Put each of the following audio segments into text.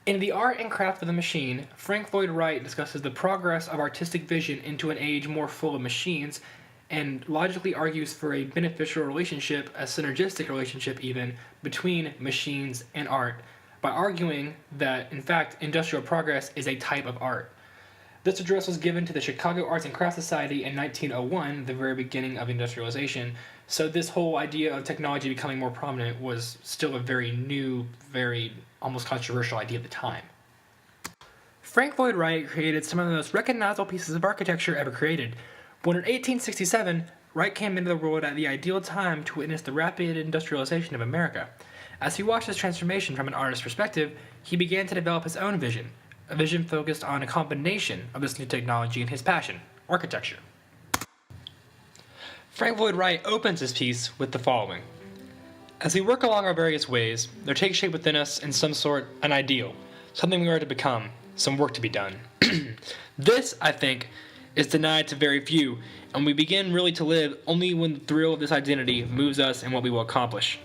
In The Art and Craft of the Machine, Frank Lloyd Wright discusses the progress of artistic vision into an age more full of machines and logically argues for a beneficial relationship, a synergistic relationship even, between machines and art, by arguing that, in fact, industrial progress is a type of art. This address was given to the Chicago Arts and Crafts Society in 1901, the very beginning of industrialization, so this whole idea of technology becoming more prominent was still a very new, very almost controversial idea at the time. Frank Lloyd Wright created some of the most recognizable pieces of architecture ever created. Born in 1867, Wright came into the world at the ideal time to witness the rapid industrialization of America. As he watched this transformation from an artist's perspective, he began to develop his own vision, a vision focused on a combination of this new technology and his passion, architecture. Frank Lloyd Wright opens his piece with the following. As we work along our various ways, there takes shape within us in some sort an ideal, something we are to become, some work to be done. This, I think, is denied to very few, and we begin really to live only when the thrill of this identity moves us in what we will accomplish.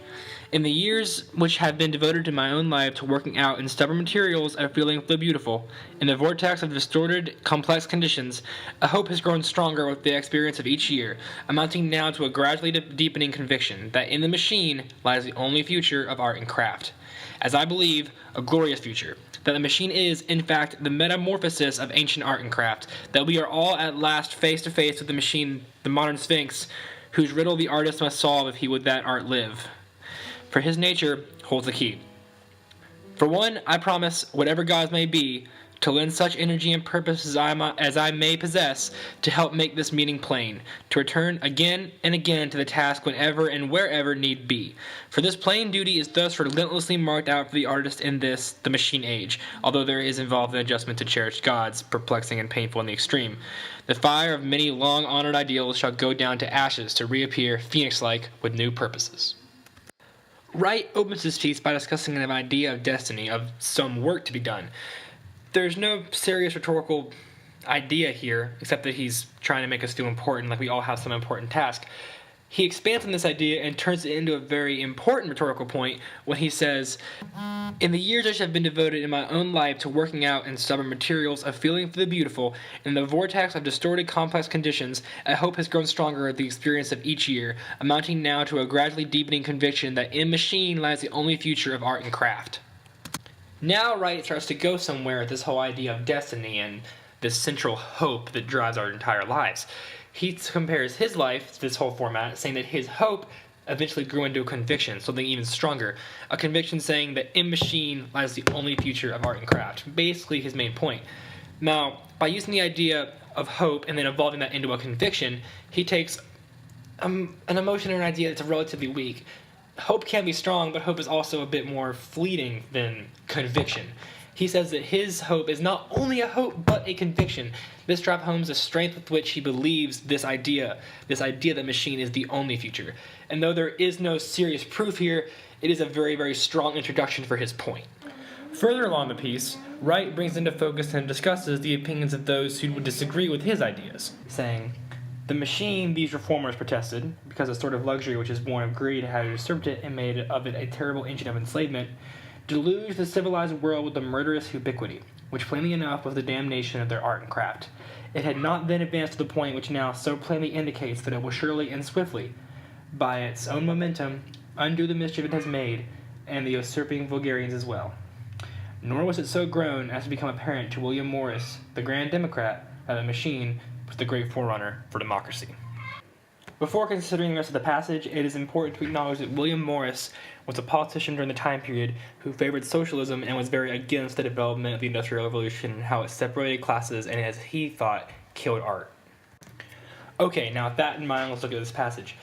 In the years which have been devoted to my own life to working out in stubborn materials a feeling for the beautiful, in the vortex of distorted, complex conditions, a hope has grown stronger with the experience of each year, amounting now to a gradually deepening conviction that in the machine lies the only future of art and craft. As I believe, a glorious future. That the machine is, in fact, the metamorphosis of ancient art and craft. That we are all at last face to face with the machine, the modern sphinx, whose riddle the artist must solve if he would that art live. For his nature holds the key. For one, I promise, whatever gods may be, to lend such energy and purpose as I may possess, to help make this meaning plain, to return again and again to the task whenever and wherever need be. For this plain duty is thus relentlessly marked out for the artist in this, the machine age, although there is involved an adjustment to cherished gods, perplexing and painful in the extreme. The fire of many long-honored ideals shall go down to ashes to reappear, phoenix-like, with new purposes. Wright opens his piece by discussing an idea of destiny, of some work to be done. There's no serious rhetorical idea here, except that he's trying to make us feel important, like we all have some important task. He expands on this idea and turns it into a very important rhetorical point when he says, in the years which have been devoted in my own life to working out in stubborn materials a feeling for the beautiful, in the vortex of distorted complex conditions, a hope has grown stronger at the experience of each year, amounting now to a gradually deepening conviction that in machine lies the only future of art and craft. Now Wright starts to go somewhere with this whole idea of destiny and this central hope that drives our entire lives. He compares his life to this whole format, saying that his hope eventually grew into a conviction, something even stronger. A conviction saying that in machine lies the only future of art and craft. Basically his main point. Now, by using the idea of hope and then evolving that into a conviction, he takes an emotion or an idea that's relatively weak. Hope can be strong, but hope is also a bit more fleeting than conviction. He says that his hope is not only a hope, but a conviction. This drives home the strength with which he believes this idea that machine is the only future. And though there is no serious proof here, it is a very, very strong introduction for his point. Further along the piece, Wright brings into focus and discusses the opinions of those who would disagree with his ideas, saying, the machine these reformers protested, because a sort of luxury which is born of greed had usurped it and made of it a terrible engine of enslavement, deluged the civilized world with a murderous ubiquity, which plainly enough was the damnation of their art and craft. It had not then advanced to the point which now so plainly indicates that it will surely and swiftly, by its own momentum, undo the mischief it has made, and the usurping vulgarians as well. Nor was it so grown as to become apparent to William Morris, the grand Democrat, that the machine was the great forerunner for democracy. Before considering the rest of the passage, it is important to acknowledge that William Morris was a politician during the time period who favored socialism and was very against the development of the Industrial Revolution and how it separated classes and, as he thought, killed art. Okay, now with that in mind, let's look at this passage.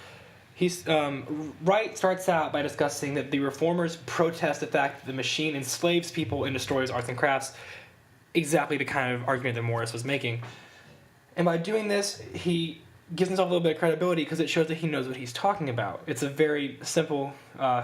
Wright starts out by discussing that the reformers protest the fact that the machine enslaves people and destroys arts and crafts, exactly the kind of argument that Morris was making. And by doing this, he gives himself a little bit of credibility because it shows that he knows what he's talking about. It's a very simple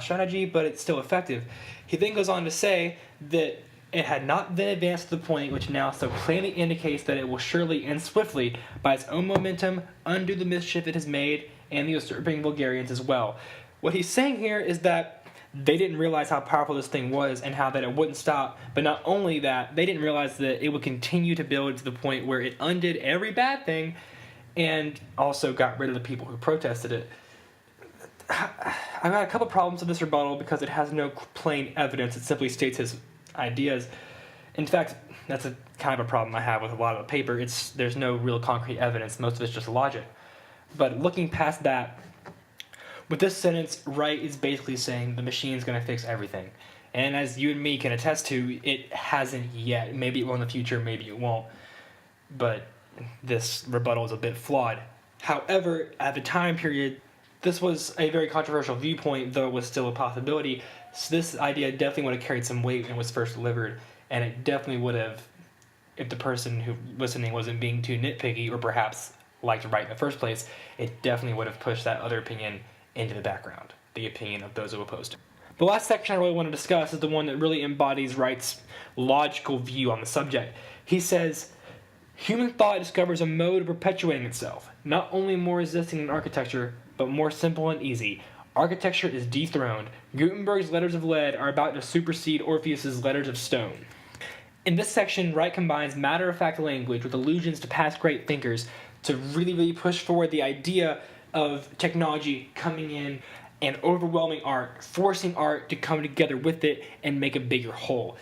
strategy, but it's still effective. He then goes on to say that it had not then advanced to the point which now so plainly indicates that it will surely and swiftly, by its own momentum, undo the mischief it has made and the usurping vulgarians as well. What he's saying here is that they didn't realize how powerful this thing was and how that it wouldn't stop. But not only that, they didn't realize that it would continue to build to the point where it undid every bad thing and also got rid of the people who protested it. I've got a couple problems with this rebuttal because it has no plain evidence. It simply states his ideas. In fact, that's a kind of a problem I have with a lot of the paper. There's no real concrete evidence. Most of it's just logic. But looking past that, with this sentence, Wright is basically saying the machine's going to fix everything. And as you and me can attest to, it hasn't yet. Maybe it will in the future, maybe it won't. But this rebuttal is a bit flawed. However, at the time period, this was a very controversial viewpoint, though it was still a possibility. So this idea definitely would have carried some weight when it was first delivered. And it definitely would have, if the person who listening wasn't being too nitpicky or perhaps liked Wright in the first place, it definitely would have pushed that other opinion into the background, the opinion of those who opposed it. The last section I really want to discuss is the one that really embodies Wright's logical view on the subject. He says, human thought discovers a mode of perpetuating itself, not only more resisting than architecture, but more simple and easy. Architecture is dethroned. Gutenberg's letters of lead are about to supersede Orpheus's letters of stone. In this section, Wright combines matter-of-fact language with allusions to past great thinkers to really push forward the idea of technology coming in and overwhelming art, forcing art to come together with it and make a bigger whole.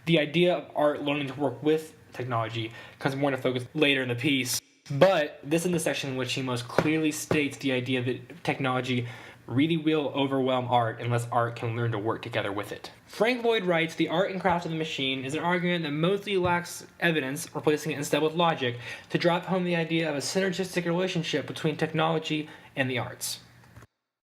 The idea of art learning to work with technology comes more into focus later in the piece, but this is the section in which he most clearly states the idea that technology really will overwhelm art unless art can learn to work together with it. Frank Lloyd writes, the art and craft of the machine is an argument that mostly lacks evidence, replacing it instead with logic, to drive home the idea of a synergistic relationship between technology and the arts.